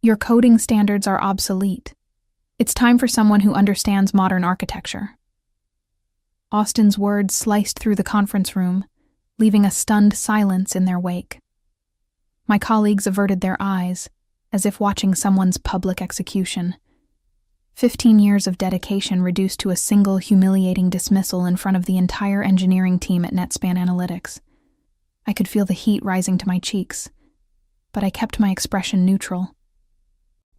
Your coding standards are obsolete. It's time for someone who understands modern architecture." Austin's words sliced through the conference room, leaving a stunned silence in their wake. My colleagues averted their eyes, as if watching someone's public execution. 15 years of dedication reduced to a single humiliating dismissal in front of the entire engineering team at NetSpan Analytics. I could feel the heat rising to my cheeks, but I kept my expression neutral.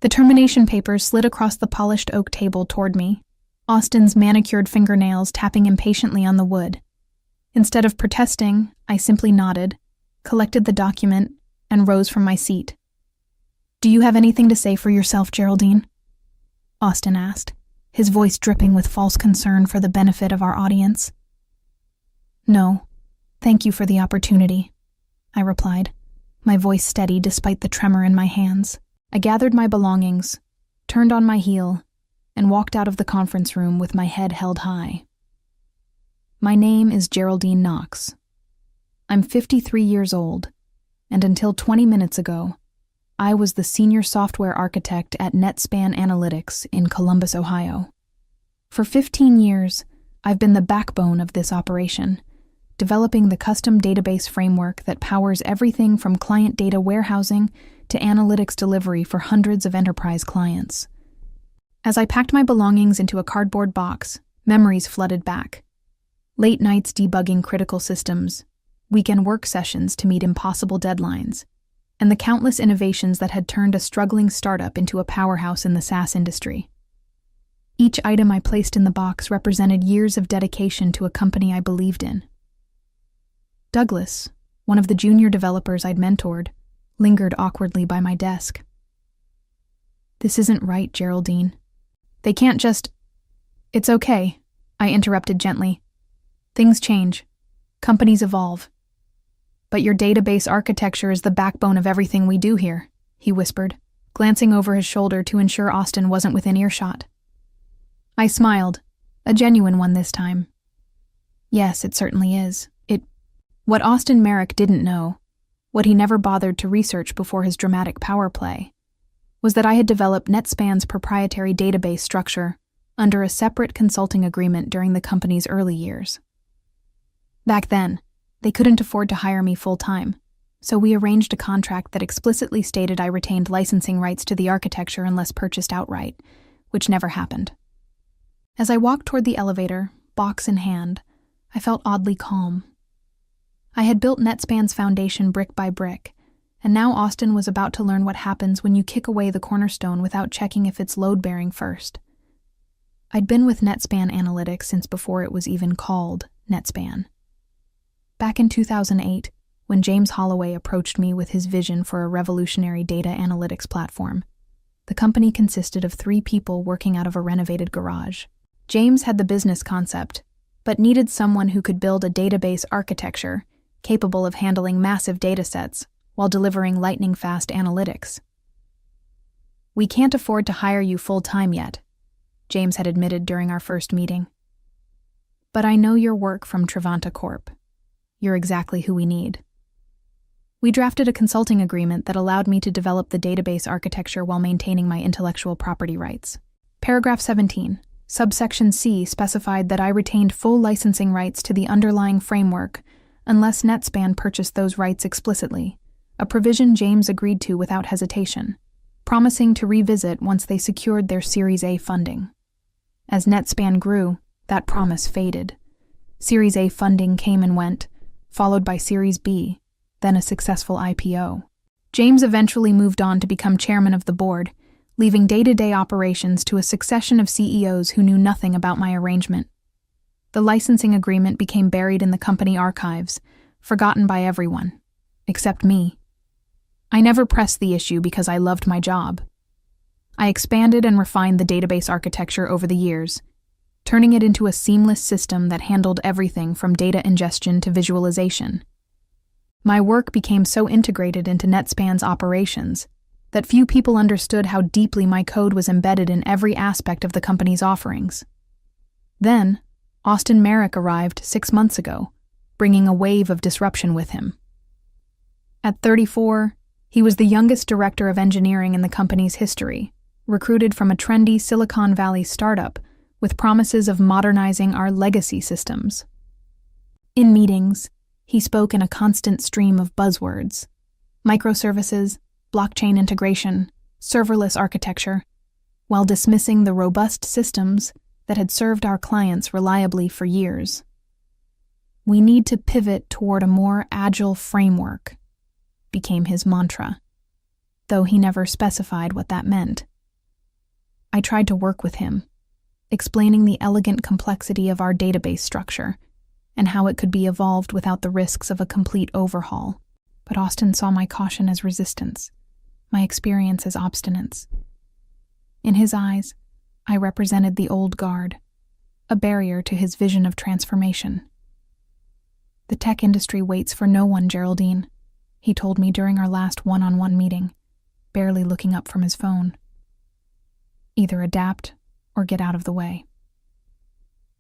The termination papers slid across the polished oak table toward me, Austin's manicured fingernails tapping impatiently on the wood. Instead of protesting, I simply nodded, collected the document, and rose from my seat. "Do you have anything to say for yourself, Geraldine?" Austin asked, his voice dripping with false concern for the benefit of our audience. "No, thank you for the opportunity," I replied, my voice steady despite the tremor in my hands. I gathered my belongings, turned on my heel, and walked out of the conference room with my head held high. My name is Geraldine Knox. I'm 53 years old, and until 20 minutes ago, I was the senior software architect at NetSpan Analytics in Columbus, Ohio. For 15 years, I've been the backbone of this operation, developing the custom database framework that powers everything from client data warehousing to analytics delivery for hundreds of enterprise clients. As I packed my belongings into a cardboard box, memories flooded back. Late nights debugging critical systems, weekend work sessions to meet impossible deadlines, and the countless innovations that had turned a struggling startup into a powerhouse in the SaaS industry. Each item I placed in the box represented years of dedication to a company I believed in. Douglas, one of the junior developers I'd mentored, lingered awkwardly by my desk. "This isn't right, Geraldine. They can't just—" "It's okay," I interrupted gently. "Things change. Companies evolve. But your database architecture is the backbone of everything we do here," he whispered, glancing over his shoulder to ensure Austin wasn't within earshot. I smiled, a genuine one this time. "Yes, it certainly is. What Austin Merrick didn't know, what he never bothered to research before his dramatic power play, was that I had developed NetSpan's proprietary database structure under a separate consulting agreement during the company's early years. Back then, they couldn't afford to hire me full-time, so we arranged a contract that explicitly stated I retained licensing rights to the architecture unless purchased outright, which never happened. As I walked toward the elevator, box in hand, I felt oddly calm. I had built NetSpan's foundation brick by brick, and now Austin was about to learn what happens when you kick away the cornerstone without checking if it's load-bearing first. I'd been with NetSpan Analytics since before it was even called NetSpan. Back in 2008, when James Holloway approached me with his vision for a revolutionary data analytics platform, the company consisted of 3 people working out of a renovated garage. James had the business concept, but needed someone who could build a database architecture capable of handling massive datasets while delivering lightning-fast analytics. "We can't afford to hire you full-time yet," James had admitted during our first meeting. "But I know your work from Trevanta Corp. You're exactly who we need." We drafted a consulting agreement that allowed me to develop the database architecture while maintaining my intellectual property rights. Paragraph 17, subsection C specified that I retained full licensing rights to the underlying framework unless NetSpan purchased those rights explicitly, a provision James agreed to without hesitation, promising to revisit once they secured their Series A funding. As NetSpan grew, that promise faded. Series A funding came and went, followed by Series B, then a successful IPO. James eventually moved on to become chairman of the board, leaving day-to-day operations to a succession of CEOs who knew nothing about my arrangement. The licensing agreement became buried in the company archives, forgotten by everyone, except me. I never pressed the issue because I loved my job. I expanded and refined the database architecture over the years, turning it into a seamless system that handled everything from data ingestion to visualization. My work became so integrated into NetSpan's operations that few people understood how deeply my code was embedded in every aspect of the company's offerings. Then, Austin Merrick arrived 6 months ago, bringing a wave of disruption with him. At 34, He was the youngest director of engineering in the company's history, recruited from a trendy Silicon Valley startup with promises of modernizing our legacy systems. In meetings, he spoke in a constant stream of buzzwords: microservices, blockchain integration, serverless architecture, while dismissing the robust systems that had served our clients reliably for years. "We need to pivot toward a more agile framework," became his mantra, though he never specified what that meant. I tried to work with him, explaining the elegant complexity of our database structure and how it could be evolved without the risks of a complete overhaul. But Austin saw my caution as resistance, my experience as obstinance. In his eyes, I represented the old guard, a barrier to his vision of transformation. "The tech industry waits for no one, Geraldine," he told me during our last one-on-one meeting, barely looking up from his phone. "Either adapt or get out of the way."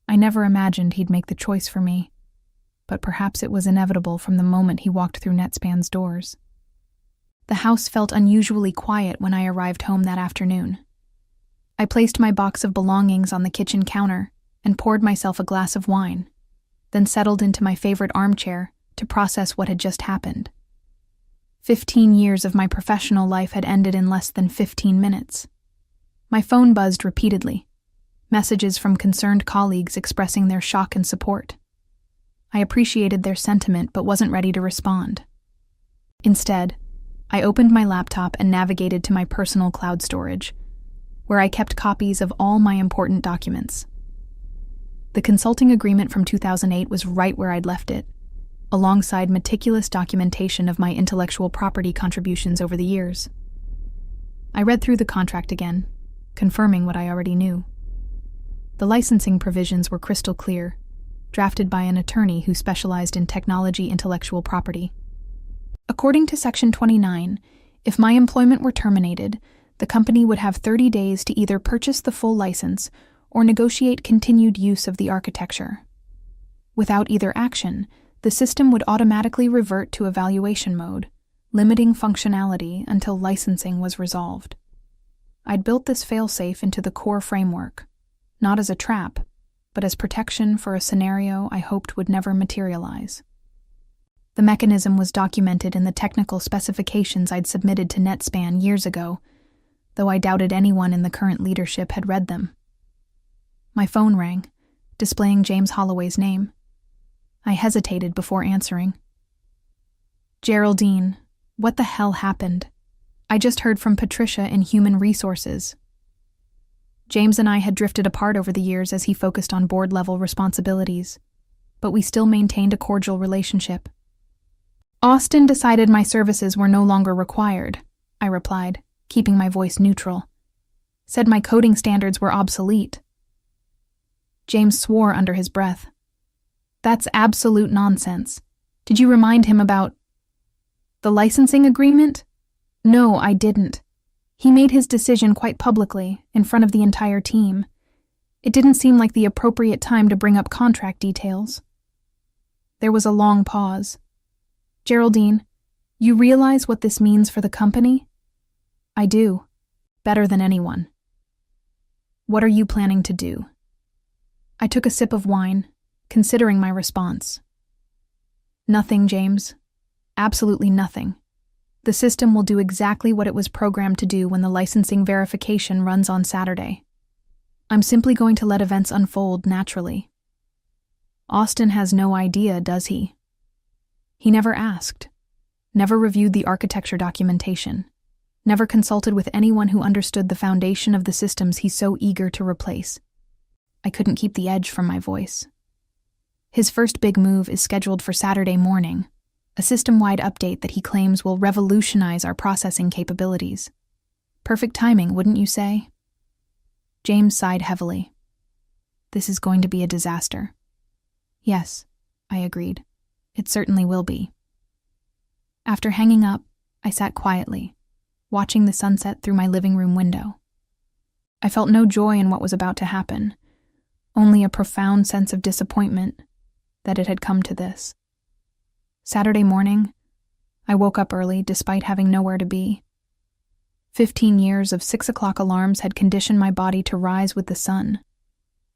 I never imagined he'd make the choice for me, but perhaps it was inevitable from the moment he walked through Netspan's doors. The house felt unusually quiet when I arrived home that afternoon. I placed my box of belongings on the kitchen counter and poured myself a glass of wine, then settled into my favorite armchair to process what had just happened. 15 years of my professional life had ended in less than 15 minutes. My phone buzzed repeatedly, messages from concerned colleagues expressing their shock and support. I appreciated their sentiment but wasn't ready to respond. Instead, I opened my laptop and navigated to my personal cloud storage, where I kept copies of all my important documents. The consulting agreement from 2008 was right where I'd left it, alongside meticulous documentation of my intellectual property contributions over the years. I read through the contract again, confirming what I already knew. The licensing provisions were crystal clear, drafted by an attorney who specialized in technology intellectual property. According to Section 29, if my employment were terminated, the company would have 30 days to either purchase the full license or negotiate continued use of the architecture. Without either action, the system would automatically revert to evaluation mode, limiting functionality until licensing was resolved. I'd built this failsafe into the core framework, not as a trap, but as protection for a scenario I hoped would never materialize. The mechanism was documented in the technical specifications I'd submitted to Netspan years ago, though I doubted anyone in the current leadership had read them. My phone rang, displaying James Holloway's name. I hesitated before answering. "Geraldine, what the hell happened? I just heard from Patricia in Human Resources." James and I had drifted apart over the years as he focused on board-level responsibilities, but we still maintained a cordial relationship. "Austin decided my services were no longer required," I replied, keeping my voice neutral. "Said my coding standards were obsolete." James swore under his breath. "That's absolute nonsense. Did you remind him about the licensing agreement?" "No, I didn't. He made his decision quite publicly, in front of the entire team. It didn't seem like the appropriate time to bring up contract details." There was a long pause. "Geraldine, you realize what this means for the company?" "I do. Better than anyone." "What are you planning to do?" I took a sip of wine, considering my response. "Nothing, James. Absolutely nothing. The system will do exactly what it was programmed to do when the licensing verification runs on Saturday. I'm simply going to let events unfold naturally." "Austin has no idea, does he?" "He never asked, never reviewed the architecture documentation, never consulted with anyone who understood the foundation of the systems he's so eager to replace." I couldn't keep the edge from my voice. "His first big move is scheduled for Saturday morning, a system-wide update that he claims will revolutionize our processing capabilities. Perfect timing, wouldn't you say?" James sighed heavily. "This is going to be a disaster." "Yes," I agreed. "It certainly will be." After hanging up, I sat quietly, watching the sunset through my living room window. I felt no joy in what was about to happen, only a profound sense of disappointment that it had come to this. Saturday morning, I woke up early despite having nowhere to be. 15 years of 6 o'clock alarms had conditioned my body to rise with the sun,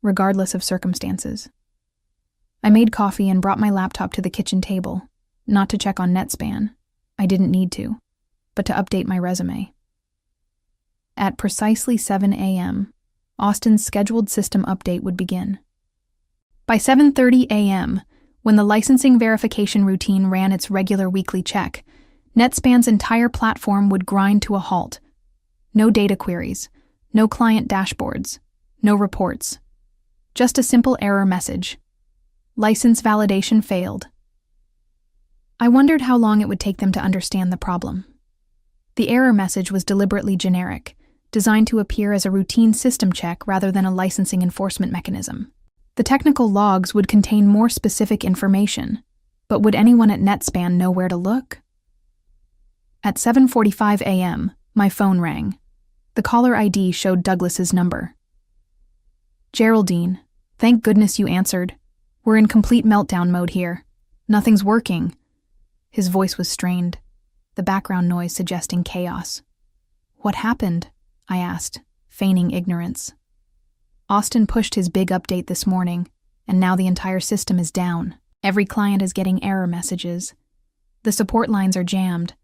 regardless of circumstances. I made coffee and brought my laptop to the kitchen table, not to check on NetSpan. I didn't need to, but to update my resume. At precisely 7 a.m., Austin's scheduled system update would begin. By 7:30 a.m., when the licensing verification routine ran its regular weekly check, NetSpan's entire platform would grind to a halt. No data queries, no client dashboards, no reports. Just a simple error message. License validation failed. I wondered how long it would take them to understand the problem. The error message was deliberately generic, designed to appear as a routine system check rather than a licensing enforcement mechanism. The technical logs would contain more specific information, but would anyone at NetSpan know where to look? At 7:45 a.m., my phone rang. The caller ID showed Douglas's number. "Geraldine, thank goodness you answered. We're in complete meltdown mode here. Nothing's working." His voice was strained, the background noise suggesting chaos. "What happened?" I asked, feigning ignorance. "Austin pushed his big update this morning, and now the entire system is down. Every client is getting error messages. The support lines are jammed.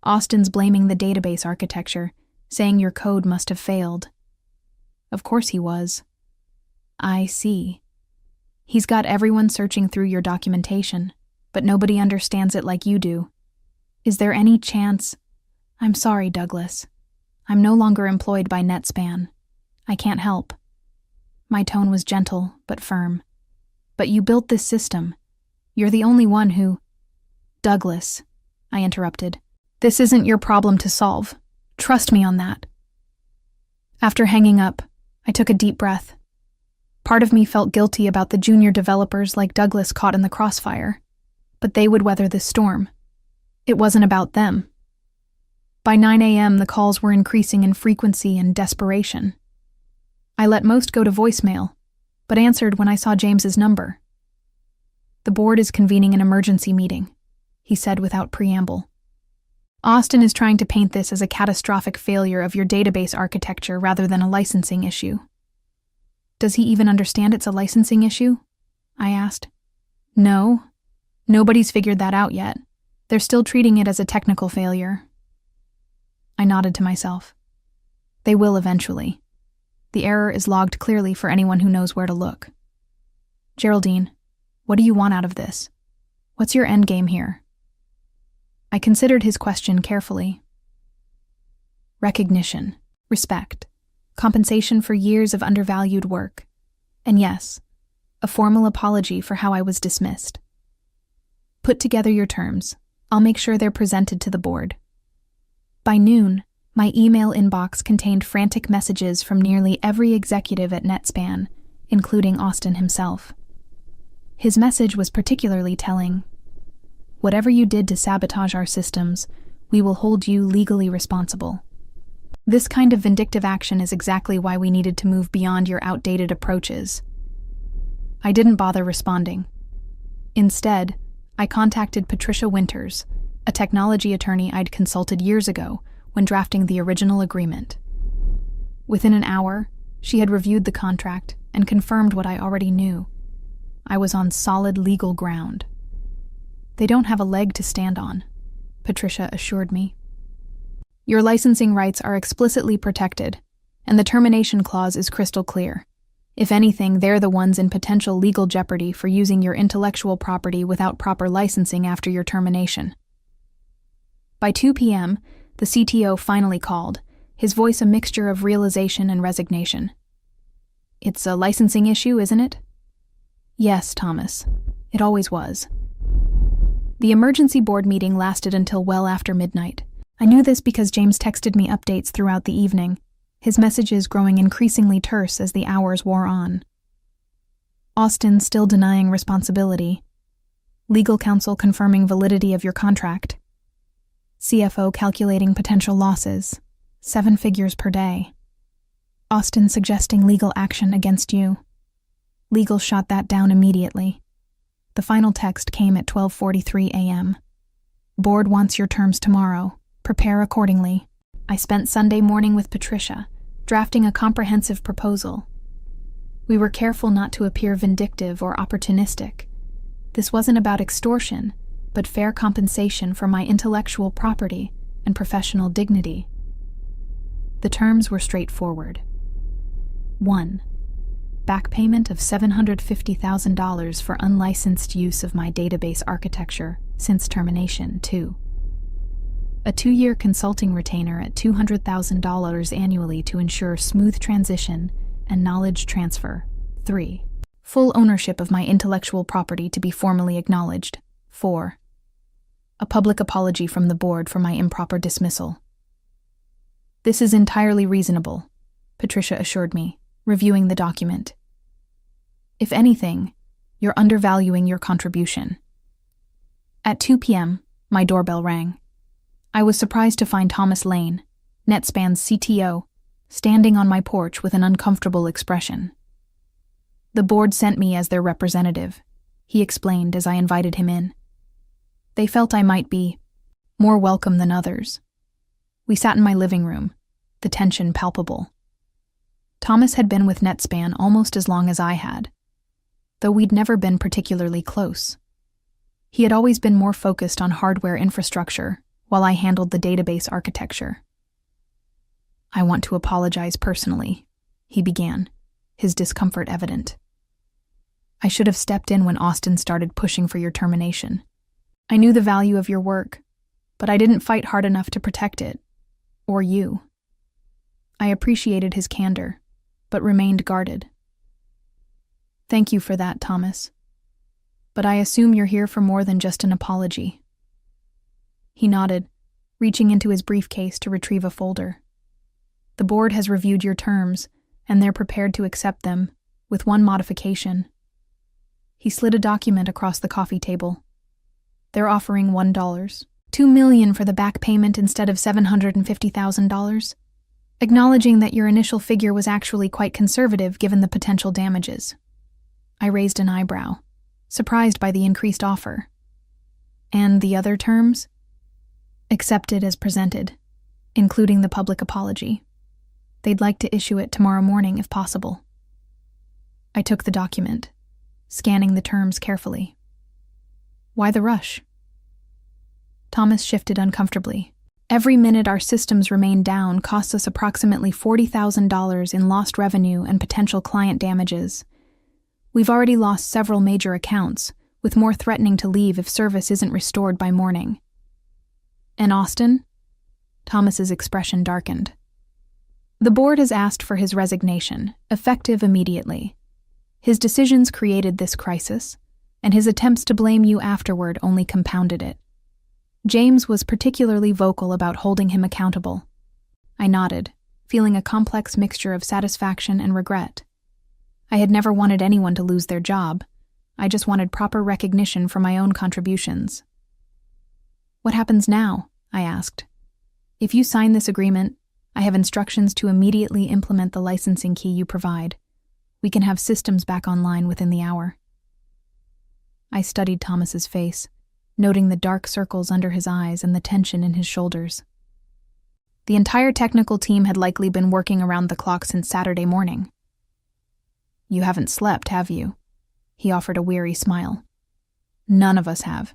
Austin's blaming the database architecture, saying your code must have failed." Of course he was. "I see. He's got everyone searching through your documentation, but nobody understands it like you do. Is there any chance—" "I'm sorry, Douglas. I'm no longer employed by NetSpan. I can't help." My tone was gentle but firm. "But you built this system. You're the only one who—" "Douglas," I interrupted, "this isn't your problem to solve. Trust me on that." After hanging up, I took a deep breath. Part of me felt guilty about the junior developers like Douglas caught in the crossfire, but they would weather this storm. It wasn't about them. By 9 a.m., the calls were increasing in frequency and desperation. I let most go to voicemail, but answered when I saw James's number. "The board is convening an emergency meeting," he said without preamble. "Austin is trying to paint this as a catastrophic failure of your database architecture rather than a licensing issue." "Does he even understand it's a licensing issue?" I asked. "No. Nobody's figured that out yet. They're still treating it as a technical failure." I nodded to myself. They will eventually. The error is logged clearly for anyone who knows where to look. "Geraldine, what do you want out of this? What's your end game here?" I considered his question carefully. "Recognition, respect, compensation for years of undervalued work, and yes, a formal apology for how I was dismissed. Put together your terms. I'll make sure they're presented to the board." By noon, my email inbox contained frantic messages from nearly every executive at NetSpan, including Austin himself. His message was particularly telling. "Whatever you did to sabotage our systems, we will hold you legally responsible." This kind of vindictive action is exactly why we needed to move beyond your outdated approaches. I didn't bother responding. Instead, I contacted Patricia Winters, a technology attorney I'd consulted years ago when drafting the original agreement. Within an hour, she had reviewed the contract and confirmed what I already knew. I was on solid legal ground. "They don't have a leg to stand on," Patricia assured me. "Your licensing rights are explicitly protected, and the termination clause is crystal clear. If anything, they're the ones in potential legal jeopardy for using your intellectual property without proper licensing after your termination." By 2 p.m., the CTO finally called, his voice a mixture of realization and resignation. "It's a licensing issue, isn't it?" "Yes, Thomas. It always was." The emergency board meeting lasted until well after midnight. I knew this because James texted me updates throughout the evening, his messages growing increasingly terse as the hours wore on. Austin still denying responsibility. Legal counsel confirming validity of your contract. CFO calculating potential losses, 7 figures per day. Austin suggesting legal action against you. Legal shot that down immediately. The final text came at 12:43 a.m. Board wants your terms tomorrow. Prepare accordingly. I spent Sunday morning with Patricia, drafting a comprehensive proposal. We were careful not to appear vindictive or opportunistic. This wasn't about extortion, but fair compensation for my intellectual property and professional dignity. The terms were straightforward. 1. Back payment of $750,000 for unlicensed use of my database architecture since termination. 2. A 2-year consulting retainer at $200,000 annually to ensure smooth transition and knowledge transfer. 3. Full ownership of my intellectual property to be formally acknowledged. 4. A public apology from the board for my improper dismissal. This is entirely reasonable, Patricia assured me, reviewing the document. If anything, you're undervaluing your contribution. At 2 p.m., my doorbell rang. I was surprised to find Thomas Lane, NetSpan's CTO, standing on my porch with an uncomfortable expression. The board sent me as their representative, he explained as I invited him in. They felt I might be more welcome than others. We sat in my living room, the tension palpable. Thomas had been with NetSpan almost as long as I had, though we'd never been particularly close. He had always been more focused on hardware infrastructure, while I handled the database architecture. I want to apologize personally, he began, his discomfort evident. I should have stepped in when Austin started pushing for your termination. I knew the value of your work, but I didn't fight hard enough to protect it, or you. I appreciated his candor, but remained guarded. Thank you for that, Thomas. But I assume you're here for more than just an apology. He nodded, reaching into his briefcase to retrieve a folder. The board has reviewed your terms, and they're prepared to accept them, with one modification. He slid a document across the coffee table. They're offering $1, $2 million for the back payment instead of $750,000, acknowledging that your initial figure was actually quite conservative given the potential damages. I raised an eyebrow, surprised by the increased offer. And the other terms? Accepted as presented, including the public apology. They'd like to issue it tomorrow morning if possible. I took the document, scanning the terms carefully. Why the rush? Thomas shifted uncomfortably. Every minute our systems remain down costs us approximately $40,000 in lost revenue and potential client damages. We've already lost several major accounts, with more threatening to leave if service isn't restored by morning. And Austin? Thomas's expression darkened. The board has asked for his resignation, effective immediately. His decisions created this crisis, and his attempts to blame you afterward only compounded it. James was particularly vocal about holding him accountable. I nodded, feeling a complex mixture of satisfaction and regret. I had never wanted anyone to lose their job. I just wanted proper recognition for my own contributions. What happens now? I asked. If you sign this agreement, I have instructions to immediately implement the licensing key you provide. We can have systems back online within the hour. I studied Thomas's face, noting the dark circles under his eyes and the tension in his shoulders. The entire technical team had likely been working around the clock since Saturday morning. You haven't slept, have you? He offered a weary smile. None of us have.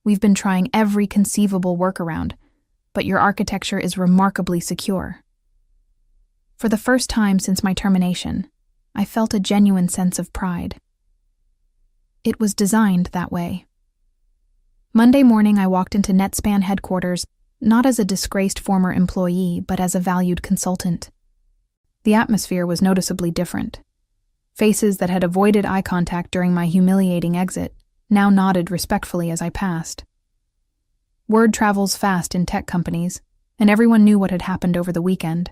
We've been trying every conceivable workaround, but your architecture is remarkably secure. For the first time since my termination, I felt a genuine sense of pride. It was designed that way. Monday morning, I walked into NetSpan headquarters, not as a disgraced former employee, but as a valued consultant. The atmosphere was noticeably different. Faces that had avoided eye contact during my humiliating exit now nodded respectfully as I passed. Word travels fast in tech companies, and everyone knew what had happened over the weekend.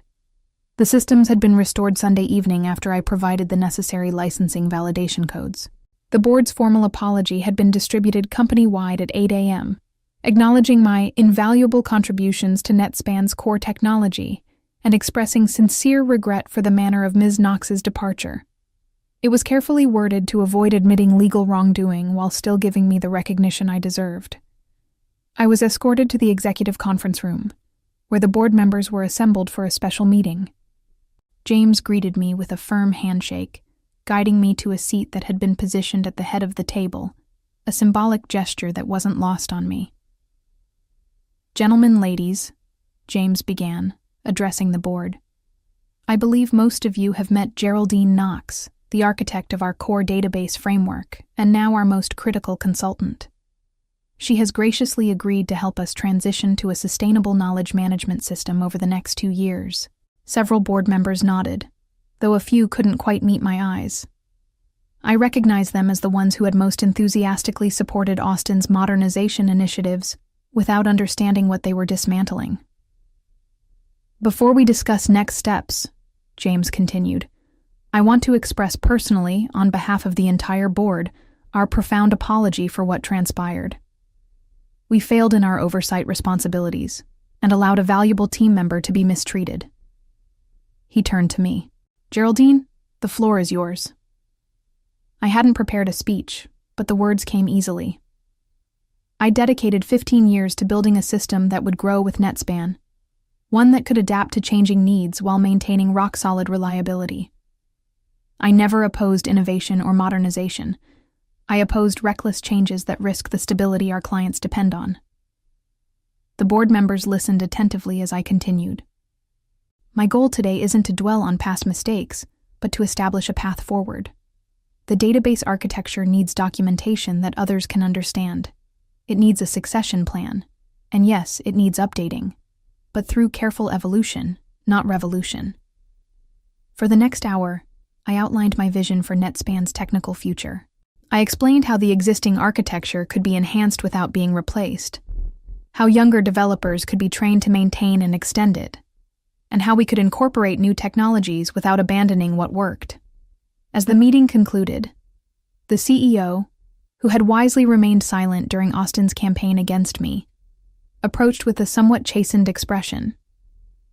The systems had been restored Sunday evening after I provided the necessary licensing validation codes. The board's formal apology had been distributed company-wide at 8 a.m., acknowledging my invaluable contributions to NetSpan's core technology and expressing sincere regret for the manner of Ms. Knox's departure. It was carefully worded to avoid admitting legal wrongdoing while still giving me the recognition I deserved. I was was escorted to the executive conference room, where the board members were assembled for a special meeting. James greeted me with a firm handshake, guiding me to a seat that had been positioned at the head of the table, a symbolic gesture that wasn't lost on me. "Gentlemen, ladies," James began, addressing the board. "I believe most of you have met Geraldine Knox, the architect of our core database framework, and now our most critical consultant. She has graciously agreed to help us transition to a sustainable knowledge management system over the next 2 years. Several board members nodded, though a few couldn't quite meet my eyes. I recognized them as the ones who had most enthusiastically supported Austin's modernization initiatives without understanding what they were dismantling. "Before we discuss next steps," James continued, "I want to express personally, on behalf of the entire board, our profound apology for what transpired. We failed in our oversight responsibilities and allowed a valuable team member to be mistreated." He turned to me. "Geraldine, the floor is yours." I hadn't prepared a speech, but the words came easily. I dedicated 15 years to building a system that would grow with NetSpan, one that could adapt to changing needs while maintaining rock-solid reliability. I never opposed innovation or modernization. I opposed reckless changes that risk the stability our clients depend on. The board members listened attentively as I continued. "My goal today isn't to dwell on past mistakes, but to establish a path forward. The database architecture needs documentation that others can understand. It needs a succession plan. And yes, it needs updating, but through careful evolution, not revolution." For the next hour, I outlined my vision for NetSpan's technical future. I explained how the existing architecture could be enhanced without being replaced, how younger developers could be trained to maintain and extend it, and how we could incorporate new technologies without abandoning what worked. As the meeting concluded, the CEO, who had wisely remained silent during Austin's campaign against me, approached with a somewhat chastened expression.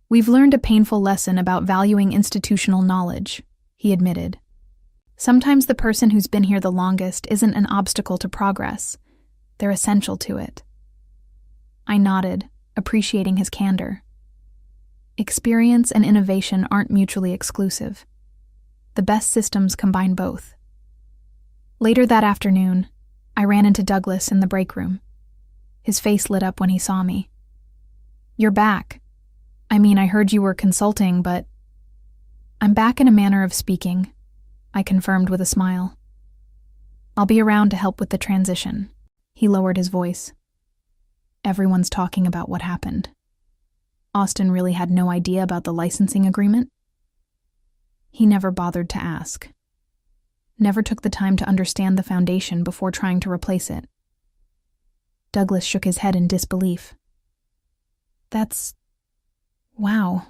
"We've learned a painful lesson about valuing institutional knowledge," he admitted. "Sometimes the person who's been here the longest isn't an obstacle to progress. They're essential to it." I nodded, appreciating his candor. Experience and innovation aren't mutually exclusive. The best systems combine both. Later that afternoon, I ran into Douglas in the break room. His face lit up when he saw me. "You're back. I mean, I heard you were consulting, but—" "I'm back in a manner of speaking," I confirmed with a smile. "I'll be around to help with the transition." He lowered his voice. "Everyone's talking about what happened. Austin really had no idea about the licensing agreement?" He never bothered to ask. Never took the time to understand the foundation before trying to replace it. Douglas shook his head in disbelief. Wow.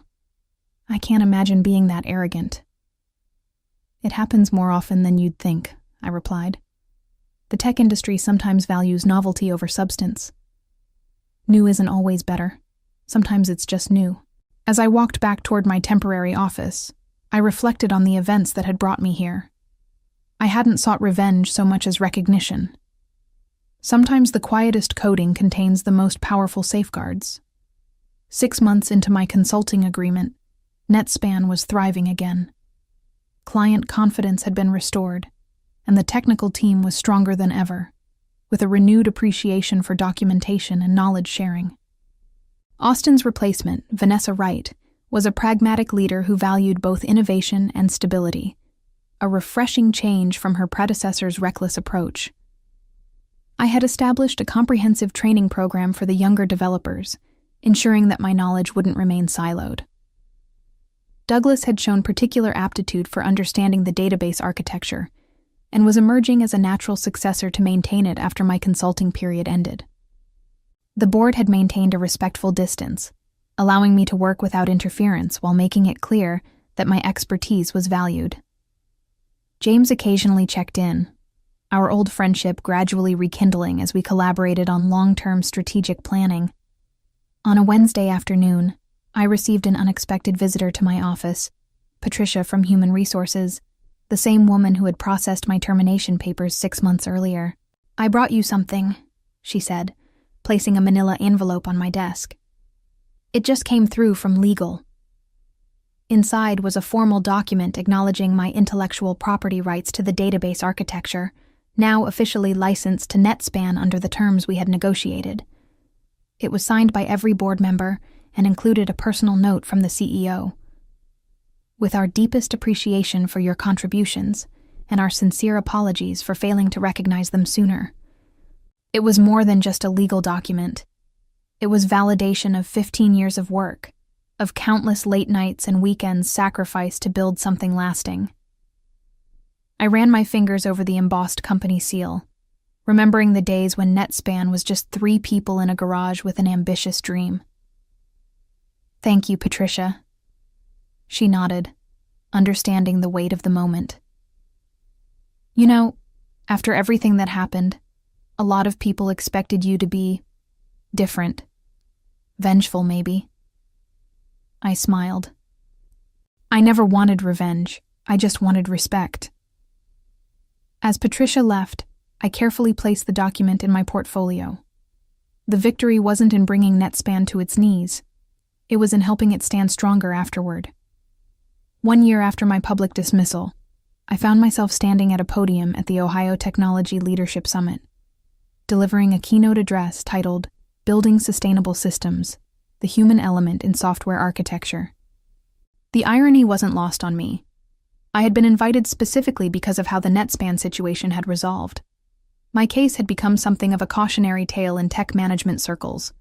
I can't imagine being that arrogant." "It happens more often than you'd think," I replied. "The tech industry sometimes values novelty over substance. New isn't always better. Sometimes it's just new." As I walked back toward my temporary office, I reflected on the events that had brought me here. I hadn't sought revenge so much as recognition. Sometimes the quietest coding contains the most powerful safeguards. 6 months into my consulting agreement, NetSpan was thriving again. Client confidence had been restored, and the technical team was stronger than ever, with a renewed appreciation for documentation and knowledge sharing. Austin's replacement, Vanessa Wright, was a pragmatic leader who valued both innovation and stability, a refreshing change from her predecessor's reckless approach. I had established a comprehensive training program for the younger developers, ensuring that my knowledge wouldn't remain siloed. Douglas had shown particular aptitude for understanding the database architecture and was emerging as a natural successor to maintain it after my consulting period ended. The board had maintained a respectful distance, allowing me to work without interference while making it clear that my expertise was valued. James occasionally checked in, our old friendship gradually rekindling as we collaborated on long-term strategic planning. On a Wednesday afternoon, I received an unexpected visitor to my office, Patricia from Human Resources, the same woman who had processed my termination papers 6 months earlier. "I brought you something," she said, placing a manila envelope on my desk. It just came through from legal. Inside was a formal document acknowledging my intellectual property rights to the database architecture, now officially licensed to NetSpan under the terms we had negotiated. It was signed by every board member and included a personal note from the CEO. With our deepest appreciation for your contributions and our sincere apologies for failing to recognize them sooner. It was more than just a legal document. It was validation of 15 years of work, of countless late nights and weekends sacrificed to build something lasting. I ran my fingers over the embossed company seal, remembering the days when NetSpan was just 3 people in a garage with an ambitious dream. Thank you, Patricia. She nodded, understanding the weight of the moment. You know, after everything that happened, a lot of people expected you to be different. Vengeful, maybe. I smiled. I never wanted revenge. I just wanted respect. As Patricia left, I carefully placed the document in my portfolio. The victory wasn't in bringing NetSpan to its knees. It was in helping it stand stronger afterward. 1 year after my public dismissal, I found myself standing at a podium at the Ohio Technology Leadership Summit, delivering a keynote address titled Building Sustainable Systems, the Human Element in Software Architecture. The irony wasn't lost on me. I had been invited specifically because of how the NetSpan situation had resolved. My case had become something of a cautionary tale in tech management circles,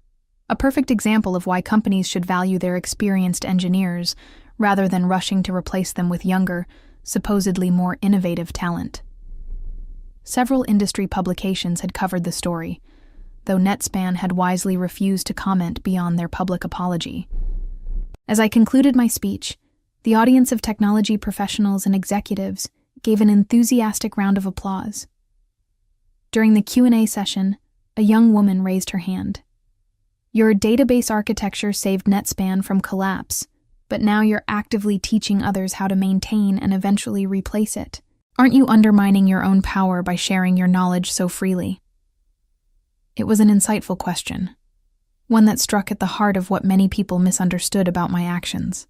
a perfect example of why companies should value their experienced engineers rather than rushing to replace them with younger, supposedly more innovative talent. Several industry publications had covered the story, though NetSpan had wisely refused to comment beyond their public apology. As I concluded my speech, the audience of technology professionals and executives gave an enthusiastic round of applause. During the Q&A session, a young woman raised her hand. Your database architecture saved NetSpan from collapse, but now you're actively teaching others how to maintain and eventually replace it. Aren't you undermining your own power by sharing your knowledge so freely? It was an insightful question, one that struck at the heart of what many people misunderstood about my actions.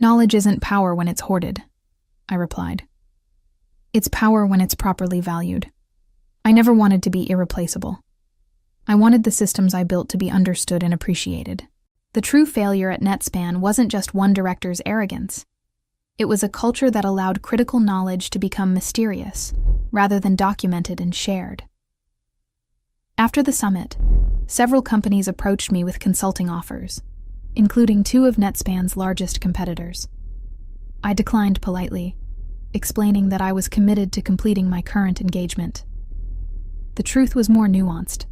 Knowledge isn't power when it's hoarded, I replied. It's power when it's properly valued. I never wanted to be irreplaceable. I wanted the systems I built to be understood and appreciated. The true failure at NetSpan wasn't just one director's arrogance. It was a culture that allowed critical knowledge to become mysterious, rather than documented and shared. After the summit, several companies approached me with consulting offers, including 2 of NetSpan's largest competitors. I declined politely, explaining that I was committed to completing my current engagement. The truth was more nuanced.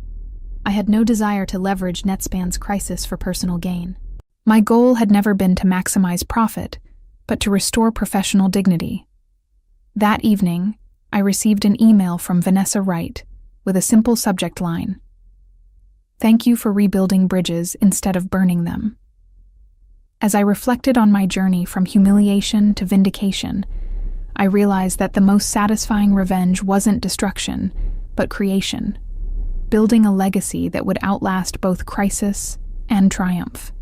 I had no desire to leverage NetSpan's crisis for personal gain. My goal had never been to maximize profit, but to restore professional dignity. That evening, I received an email from Vanessa Wright with a simple subject line: "Thank you for rebuilding bridges instead of burning them." As I reflected on my journey from humiliation to vindication, I realized that the most satisfying revenge wasn't destruction, but creation, building a legacy that would outlast both crisis and triumph.